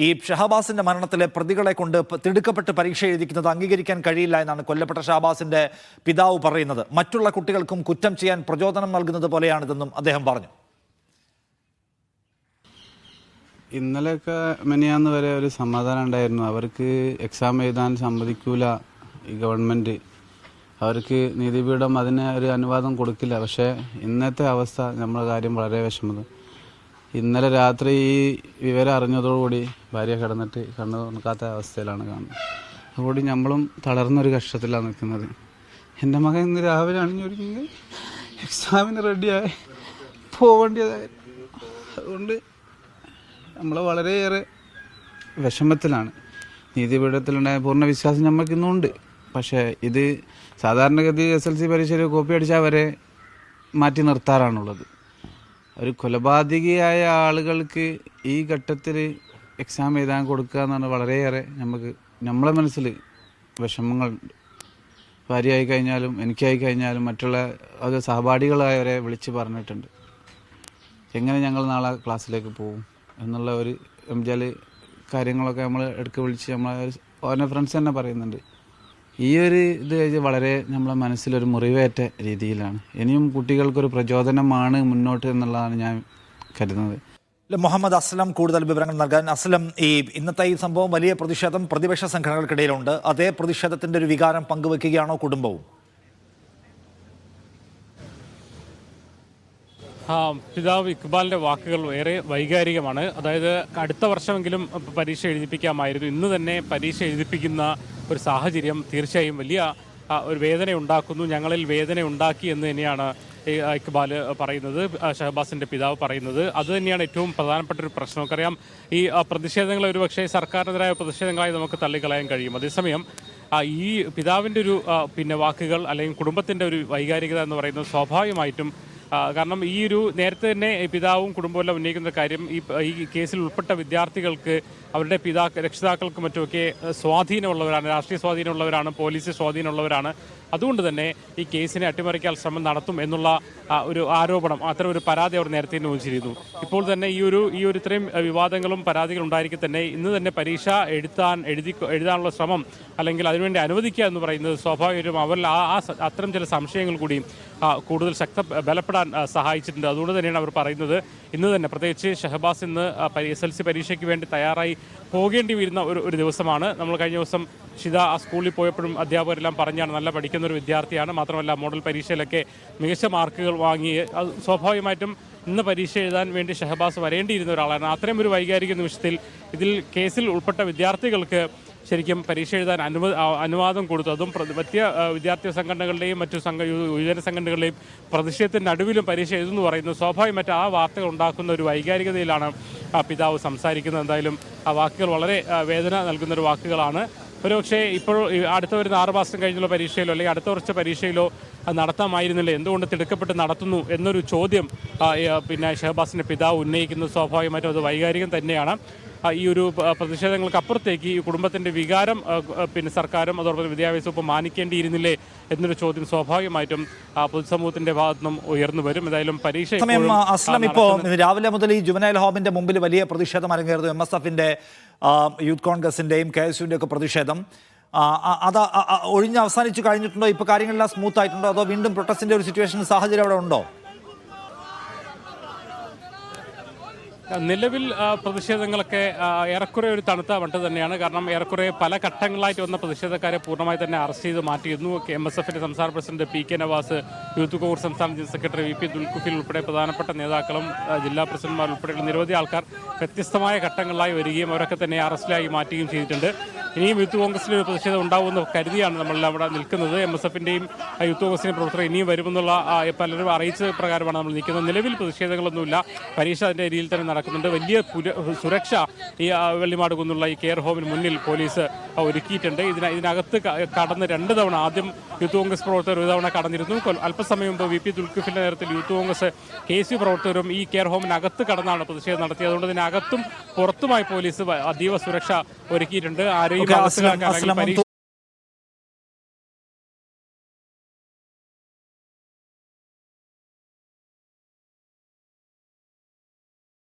ഈ ഷഹബാസിന്റെ മരണത്തിലെ പ്രതികളെ കൊണ്ട് തിടുക്കപ്പെട്ട് പരീക്ഷ എഴുതിക്കുന്നത് അംഗീകരിക്കാൻ കഴിയില്ല എന്നാണ് കൊല്ലപ്പെട്ട ഷഹബാസിന്റെ പിതാവ് പറയുന്നത്. മറ്റുള്ള കുട്ടികൾക്കും കുറ്റം ചെയ്യാൻ പ്രചോദനം നൽകുന്നത് പോലെയാണിതെന്നും അദ്ദേഹം പറഞ്ഞു. ഇന്നലെയൊക്കെ മെനിയാന്ന് വരെ ഒരു സമാധാനം ഉണ്ടായിരുന്നു. അവർക്ക് എക്സാം എഴുതാൻ സമ്മതിക്കൂല ഈ ഗവൺമെൻറ്. അവർക്ക് നീതിപീഠം അതിന് ഒരു അനുവാദം കൊടുക്കില്ല. പക്ഷേ ഇന്നത്തെ അവസ്ഥ നമ്മുടെ കാര്യം വളരെ വിഷമം. ഇന്നലെ രാത്രി ഈ വിവരം അറിഞ്ഞതോടുകൂടി ഭാര്യ കിടന്നിട്ട് കണ്ണു തുറക്കാത്ത അവസ്ഥയിലാണ് കാണുന്നത്. അതുകൊണ്ട് നമ്മളും തളർന്നൊരു കഷ്ടത്തിലാണ് നിൽക്കുന്നത്. എൻ്റെ മകൻ ഇന്ന് രാവിലെ അണിഞ്ഞൊരുങ്ങി എക്സാമിന് റെഡിയായി പോവേണ്ടതായിരുന്നു. അതുകൊണ്ട് നമ്മൾ വളരെയേറെ വിഷമത്തിലാണ്. നീതിപീഠത്തിലുണ്ടായ പൂർണ്ണ വിശ്വാസം നമ്മൾക്കിന്നുണ്ട്. പക്ഷേ ഇത് സാധാരണഗതി SLC പരീക്ഷയിൽ കോപ്പി അടിച്ചാൽ വരെ മാറ്റി നിർത്താറാണുള്ളത്. ഒരു കൊലപാതകിയായ ആളുകൾക്ക് ഈ ഘട്ടത്തിൽ എക്സാം എഴുതാൻ കൊടുക്കുക എന്നാണ് വളരെയേറെ നമ്മളെ മനസ്സിൽ വിഷമങ്ങളുണ്ട്. ഭാര്യയായി കഴിഞ്ഞാലും എനിക്കായി കഴിഞ്ഞാലും മറ്റുള്ള അത് സഹപാഠികളായവരെ വിളിച്ച് പറഞ്ഞിട്ടുണ്ട് എങ്ങനെ ഞങ്ങൾ നാളെ ക്ലാസ്സിലേക്ക് പോകും എന്നുള്ള ഒരു എംജാൽ കാര്യങ്ങളൊക്കെ നമ്മൾ ഇടയ്ക്ക് വിളിച്ച് ഓരോ ഫ്രണ്ട്സ് തന്നെ പറയുന്നുണ്ട്. ഈ ഒരു ഇത് വളരെ നമ്മളെ മനസ്സിലൊരു മുറിവേറ്റ രീതിയിലാണ്. ഇനിയും കുട്ടികൾക്കൊരു പ്രചോദനമാണ് മുന്നോട്ട് എന്നുള്ളതാണ് ഞാൻ കരുതുന്നത്. മുഹമ്മദ് അസ്ലം കൂടുതൽ വിവരങ്ങൾ നൽകാൻ. അസ്ലം, ഈ ഇന്നത്തെ ഈ സംഭവം വലിയ പ്രതിഷേധം പ്രതിപക്ഷ സംഘടനകൾക്കിടയിലുണ്ട്. അതേ പ്രതിഷേധത്തിന്റെ ഒരു വികാരം പങ്കുവെക്കുകയാണോ കുടുംബവും? പിതാവ് ഇക്ബാലിൻ്റെ വാക്കുകൾ ഏറെ വൈകാരികമാണ്. അതായത് അടുത്ത വർഷമെങ്കിലും പരീക്ഷ എഴുതിപ്പിക്കാമായിരുന്നു. ഇന്ന് തന്നെ പരീക്ഷ എഴുതിപ്പിക്കുന്ന ഒരു സാഹചര്യം തീർച്ചയായും വലിയ ഒരു വേദന ഉണ്ടാക്കുന്നു. ഞങ്ങളിൽ വേദന ഉണ്ടാക്കി എന്ന് തന്നെയാണ് ഇക്ബാൽ പറയുന്നത്, ഷഹബാസിൻ്റെ പിതാവ് പറയുന്നത്. അതുതന്നെയാണ് ഏറ്റവും പ്രധാനപ്പെട്ട ഒരു പ്രശ്നം. നമുക്കറിയാം, ഈ പ്രതിഷേധങ്ങൾ ഒരുപക്ഷെ സർക്കാരിനെതിരായ പ്രതിഷേധങ്ങളായി നമുക്ക് തള്ളിക്കളയാൻ കഴിയും. അതേസമയം ഈ പിതാവിൻ്റെ ഒരു വാക്കുകൾ അല്ലെങ്കിൽ കുടുംബത്തിൻ്റെ ഒരു വൈകാരികത എന്ന് പറയുന്നത് സ്വാഭാവികമായിട്ടും, കാരണം ഈ ഒരു നേരത്തെ തന്നെ പിതാവും കുടുംബമെല്ലാം ഉന്നയിക്കുന്ന കാര്യം ഈ കേസിൽ ഉൾപ്പെട്ട വിദ്യാർത്ഥികൾക്ക് അവരുടെ രക്ഷിതാക്കൾക്കും മറ്റുമൊക്കെ സ്വാധീനമുള്ളവരാണ്, രാഷ്ട്രീയ സ്വാധീനമുള്ളവരാണ്, പോലീസ് സ്വാധീനമുള്ളവരാണ്. അതുകൊണ്ട് തന്നെ ഈ കേസിനെ അട്ടിമറിക്കാൻ ശ്രമം നടത്തും എന്നുള്ള ഒരു ആരോപണം, അത്തരം ഒരു പരാതി അവർ നേരത്തെ ഉന്നയിച്ചിരുന്നു. ഇപ്പോൾ തന്നെ ഈ ഒരു ഇത്രയും വിവാദങ്ങളും പരാതികളും ഉണ്ടായിരിക്കെ തന്നെ ഇന്ന് തന്നെ പരീക്ഷ എഴുതാനുള്ള ശ്രമം അല്ലെങ്കിൽ അതിനുവേണ്ടി അനുവദിക്കുക എന്ന് പറയുന്നത് സ്വാഭാവികമായും അവരിൽ അത്തരം ചില സംശയങ്ങൾ കൂടി കൂടുതൽ ബലപ്പെടാൻ സഹായിച്ചിട്ടുണ്ട്. അതുകൊണ്ട് തന്നെയാണ് അവർ പറയുന്നത് ഇന്ന് തന്നെ, പ്രത്യേകിച്ച് ഷഹബാസ് ഇന്ന് SLC പരീക്ഷയ്ക്ക് വേണ്ടി തയ്യാറായി പോകേണ്ടി വരുന്ന ഒരു ദിവസമാണ്. നമ്മൾ കഴിഞ്ഞ ദിവസം ഷിത സ്കൂളിൽ പോയപ്പോഴും അധ്യാപകരെല്ലാം പറഞ്ഞാണ് നല്ല പഠിക്കുന്ന ഒരു വിദ്യാർത്ഥിയാണ്, മാത്രമല്ല മോഡൽ പരീക്ഷയിലൊക്കെ മികച്ച മാർക്കുകൾ വാങ്ങി. അത് സ്വാഭാവികമായിട്ടും ഇന്ന് പരീക്ഷ എഴുതാൻ വേണ്ടി ഷഹബാസ് വരേണ്ടിയിരുന്ന ഒരാളാണ്. അത്രയും ഒരു വൈകാരിക നിമിഷത്തിൽ ഇതിൽ കേസിൽ ഉൾപ്പെട്ട വിദ്യാർത്ഥികൾക്ക് ശരിക്കും പരീക്ഷ എഴുതാൻ അനുവാദം കൊടുത്തു. അതും വിദ്യാർത്ഥി സംഘടനകളുടെയും മറ്റു യുവജന സംഘടനകളുടെയും പ്രതിഷേധത്തിന് നടുവിലും പരീക്ഷ എഴുതുന്നു പറയുന്നത് സ്വാഭാവികമായിട്ട് ആ വാർത്തകൾ ഉണ്ടാക്കുന്ന ഒരു വൈകാരികതയിലാണ് പിതാവ് സംസാരിക്കുന്നത്. എന്തായാലും ആ വാക്കുകൾ വളരെ വേദന നൽകുന്നൊരു വാക്കുകളാണ്. ഒരുപക്ഷെ ഇപ്പോൾ അടുത്ത വരുന്ന 6 മാസം കഴിഞ്ഞുള്ള പരീക്ഷയിലോ അല്ലെങ്കിൽ അടുത്ത വർഷ പരീക്ഷയിലോ നടത്താമായിരുന്നില്ല, എന്തുകൊണ്ട് തിടുക്കപ്പെട്ട് നടത്തുന്നു എന്നൊരു ചോദ്യം ഷഹബാസിൻ്റെ പിതാവ് ഉന്നയിക്കുന്നത് സ്വാഭാവികമായിട്ടും അത് വൈകാരികം തന്നെയാണ്. ഈ ഒരു പ്രതിഷേധങ്ങൾക്ക് അപ്പുറത്തേക്ക് ഈ കുടുംബത്തിൻ്റെ വികാരം സർക്കാരും അതോടൊപ്പം വിദ്യാഭ്യാസ വകുപ്പ് മാനിക്കേണ്ടിയിരുന്നില്ലേ എന്നൊരു ചോദ്യം സ്വാഭാവികമായിട്ടും പൊതുസമൂഹത്തിന്റെ ഭാഗത്തു നിന്നും ഉയർന്നു വരും. എന്തായാലും പരീക്ഷ അസ്ലം, ഇപ്പോൾ രാവിലെ മുതൽ ഈ ജുവനൈൽ ഹോമിന്റെ മുമ്പിൽ വലിയ പ്രതിഷേധം അരങ്ങേറുന്നു. MSFന്റെ യൂത്ത് കോൺഗ്രസിന്റെയും KSUവിന്റെ ഒക്കെ പ്രതിഷേധം അത് ഒഴിഞ്ഞ് അവസാനിച്ചു കഴിഞ്ഞിട്ടുണ്ടോ? ഇപ്പോൾ കാര്യങ്ങളെല്ലാം സ്മൂത്ത് ആയിട്ടുണ്ടോ? അതോ വീണ്ടും പ്രൊട്ടസ്റ്റിന്റെ ഒരു സിറ്റുവേഷൻ സാഹചര്യം അവിടെ ഉണ്ടോ? നിലവിൽ പ്രതിഷേധങ്ങളൊക്കെ ഏറെക്കുറെ ഒരു തണുത്ത മട്ട് തന്നെയാണ്. കാരണം ഏറെക്കുറെ പല ഘട്ടങ്ങളായിട്ട് വന്ന പ്രതിഷേധക്കാരെ പൂർണ്ണമായി തന്നെ അറസ്റ്റ് ചെയ്ത് മാറ്റിയിരുന്നു. MSFന്റെ സംസ്ഥാന president PK Nawas, Youth Congress സംസ്ഥാന ജനറൽ സെക്രട്ടറി VP ദുൽഖുഫിൽ ഉൾപ്പെടെ പ്രധാനപ്പെട്ട നേതാക്കളും ജില്ലാ പ്രസിഡന്റുമാർ ഉൾപ്പെടെയുള്ള നിരവധി ആൾക്കാർ വ്യത്യസ്തമായ ഘട്ടങ്ങളിലായി വരികയും അവരൊക്കെ തന്നെ അറസ്റ്റിലായി മാറ്റുകയും ചെയ്തിട്ടുണ്ട്. ഇനിയും യൂത്ത് കോൺഗ്രസിൽ ഒരു പ്രതിഷേധം ഉണ്ടാവുമെന്ന് കരുതിയാണ് നമ്മളെല്ലാം അവിടെ നിൽക്കുന്നത്. MSFന്റെയും യൂത്ത് കോൺഗ്രസിന്റെയും പ്രവർത്തകർ ഇനിയും വരുമെന്നുള്ള പലരും അറിയിച്ച പ്രകാരമാണ് നമ്മൾ നിൽക്കുന്നത്. നിലവിൽ പ്രതിഷേധങ്ങളൊന്നുമില്ല. പരീക്ഷ അതിൻ്റെ രീതിയിൽ തന്നെ നടക്കുന്നുണ്ട്. വലിയ സുരക്ഷ ഈ വെള്ളിമാട് കുന്നുള്ള ഈ കെയർ ഹോമിന് മുന്നിൽ പോലീസ് ഒരുക്കിയിട്ടുണ്ട്. ഇതിനകത്ത് കടന്ന് 2 തവണ, ആദ്യം യൂത്ത് കോൺഗ്രസ് പ്രവർത്തകർ ഒരു തവണ കടന്നിരുന്നു. അല്പസമയം മുമ്പ് VP ദുൽഖുഫിന്റെ നേതൃത്വത്തിൽ യൂത്ത് കോൺഗ്രസ് KSU പ്രവർത്തകരും ഈ കെയർ ഹോമിനകത്ത് കടന്നാണ് പ്രതിഷേധം നടത്തിയത്. അതുകൊണ്ട് ഇതിനകത്തും പുറത്തുമായി പോലീസ് അതീവ സുരക്ഷ ഒരുക്കിയിട്ടുണ്ട്. ആരെയും